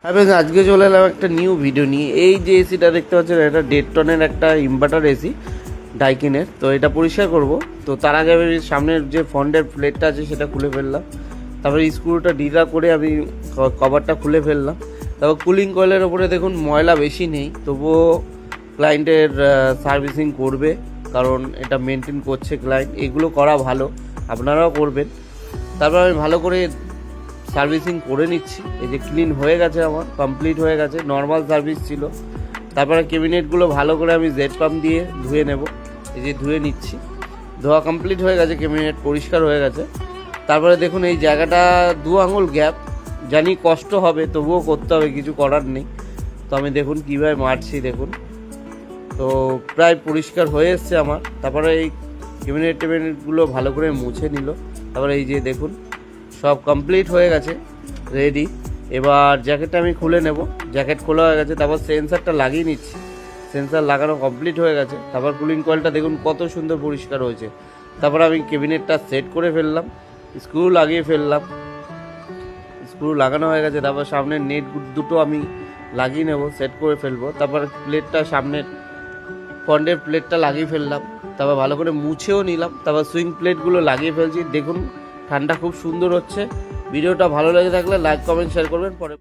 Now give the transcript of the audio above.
আমি আজকে চলে এলাম একটা নিউ ভিডিও নিয়ে। এই যে এসিটা দেখতে পাচ্ছেন, এটা 1.5 টনের একটা ইনভার্টার এসি ডাইকিনের। তো এটা পরিষ্কার করব। তো তার আগে আমি সামনের যে ফ্রন্টের প্লেটটা আছে সেটা খুলে ফেললাম, তারপরে স্ক্রুটা ঢিলা করে আমি কভারটা খুলে ফেললাম। তারপর কুলিং কয়েলের ওপরে দেখুন ময়লা বেশি নেই, তবুও ক্লায়েন্টের সার্ভিসিং করবে, কারণ এটা মেনটেন করছে ক্লায়েন্ট। এগুলো করা ভালো, আপনারাও করবেন। তারপর আমি ভালো করে সার্ভিসিং করে নিচ্ছি। এই যে ক্লিন হয়ে গেছে, আমার কমপ্লিট হয়ে গেছে, নর্মাল সার্ভিস ছিল। তারপরে ক্যাবিনেটগুলো ভালো করে আমি জেড পাম্প দিয়ে ধুয়ে নেব। এই যে ধুয়ে নিচ্ছি, ধোয়া কমপ্লিট হয়ে গেছে, ক্যাবিনেট পরিষ্কার হয়ে গেছে। তারপরে দেখুন এই জায়গাটা 2 আঙুল গ্যাপ, জানি কষ্ট হবে, তবুও করতে হবে, কিছু করার নেই। তো আমি দেখুন কীভাবে মারছি, দেখুন। তো প্রায় পরিষ্কার হয়ে এসছে আমার। তারপরে এই ক্যাবিনেটগুলো ভালো করে মুছে নিল। তারপরে এই যে দেখুন সব কমপ্লিট হয়ে গেছে, রেডি। এবার জ্যাকেটটা আমি খুলে নেব। জ্যাকেট খোলা হয়ে গেছে, তারপর সেন্সারটা লাগিয়ে নিচ্ছি। সেন্সার লাগানো কমপ্লিট হয়ে গেছে। তারপর কুলিং কয়েলটা দেখুন কত সুন্দর পরিষ্কার হয়েছে। তারপর আমি ক্যাবিনেটটা সেট করে ফেললাম, স্ক্রু লাগিয়ে ফেললাম। স্ক্রু লাগানো হয়ে গেছে। তারপর সামনের নেট দুটো আমি লাগিয়ে নেব, সেট করে ফেলবো। তারপর প্লেটটা সামনের ফ্রন্টের প্লেটটা লাগিয়ে ফেললাম। তারপর ভালো করে মুছেও নিলাম। তারপর সুইং প্লেটগুলো লাগিয়ে ফেলছি। দেখুন ঠান্ডা খুব সুন্দর হচ্ছে। ভিডিওটা ভালো লেগে থাকলে লাইক, কমেন্ট, শেয়ার করবেন। পরে